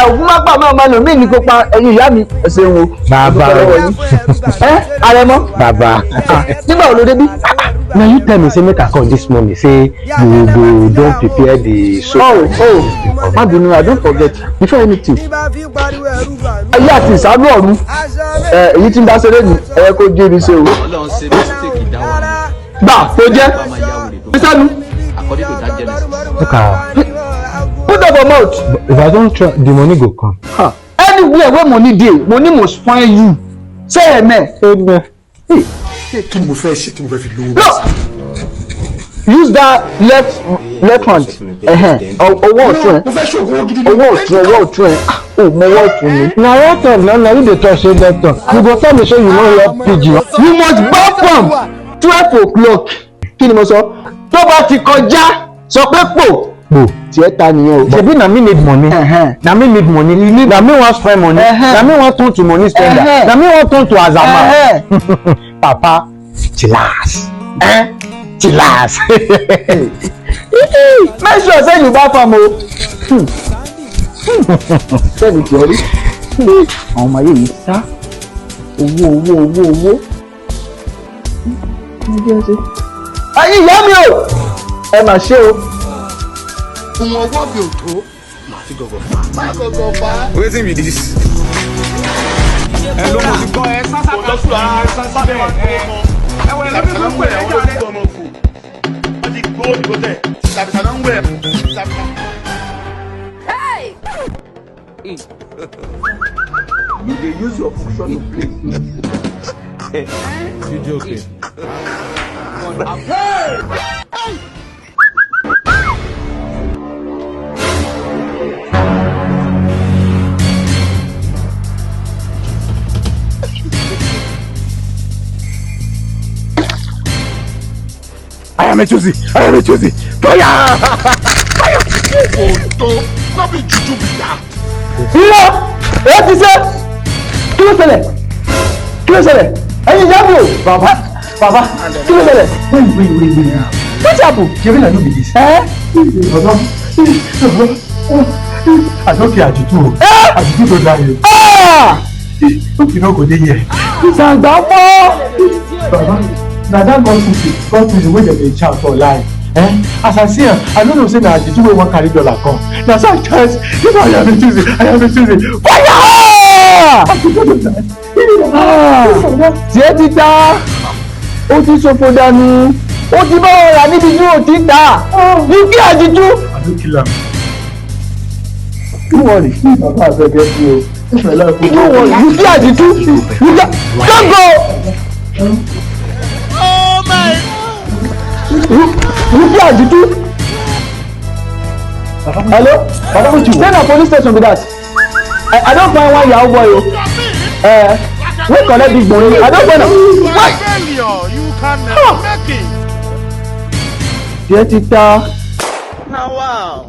ògún má pa máa lò mí ní kó pa ẹ̀yin ìyá mi ẹ̀sẹ̀ wo. Bàbá Àrẹ̀mọ. Bàbá. Nígbà wo ló débí? Now you tell me say make I come this morning say you go don prepare the soup. Má bínú, I don't forget before anything. Ayé àti ìsánú ọ̀run èyí tí ń dá sẹ́lẹ̀ ní ẹ kó jẹ́ ibi ṣe o. Ọlọ́run ṣe mistake ìdáwọ́ rẹ̀. Gbà tó jẹ́. Sísánú. According to that Genesis. Okay. Put up your mouth. If I don't try, the money go come. Anywhere where money dey, money must find you. Say amen. Amen. Kí ni mo fẹ́ ṣe tí mo fẹ́ fi lówó? No. Use that left hand. Ọwọ́ ọ̀tún ẹ. Mo fẹ́ ṣògùn owó gidi. Ọwọ́ ọ̀tún ẹ. O mọ ọwọ́ ọ̀tún ni. Na doctor na you dey talk say doctor. You go tell me say you no hear pidgin. You must bow from 12 o'clock. Kí ni mo sọ? Tó bá ti kọjá sọ pé pò. Tiẹ̀ ta nìyẹn o. Shebi na me need money. Na me need money. Na me wan spend money. Na me wan turn to money spender. Na me wan turn to azama. Papa, chillax. Chillax. Make sure say you bow from o. Sẹ́ni tí ọ rí. Àwọn ọmọ ayé yìí sá. Owó. Ayé ìyá mi o. Ẹ mà ṣe o. Ọmọ ọwọ́ mi ò tó. Màá fi gọ̀gọ̀ fà. Má gọ̀gọ̀ fà. Wetin be this? Ẹ ló mo ti gbọ́ ẹ sásá kan sùn ara sásá bẹ́ẹ̀ ẹ wọ ẹ lọ́bí tó ń pè é jáde. Wọ́n ti gbó òdìgbò tẹ̀. Tàbísà náà ń wẹ̀. You dey use your function to play. You joking? I am a choosy. Fire! Oto, no be juju be that. Irọ́! Èyí ti ṣe! Kí ló ṣẹlẹ̀? Ẹ̀yin ìyá mi o! Bàbá, kí ló ṣẹlẹ̀? Wait. What happen? Ṣebí na no be this. Àjọkẹ́ àjìtú o. Àjìtú tó dáa yẹn. Hope you no go dey here. Ìsàgbà mọ́! Baba, na that God prison wey dem dey shout for line. As I see am, I no know say na Ajitu wey wan carry dollar come. Na so I chance, if I am a Tuesday. Fire! Tiẹ̀ ti ta, ó ti ṣòfò dànù, ó ti bá wọn rà níbi tí ó ti ta, ní kí Àjìtú. I no kill am. Don't worry, Baba abeg help me o. If my life go don't worry, you see Àjìtú, don't go. Oh my God! You see Àjìtú. Hello? Stay na police station be that. I don find one Yahoo boy o. Wey collect big money. I don find am. Failure, you can make it. Tiẹ̀ ti ta. Now wow.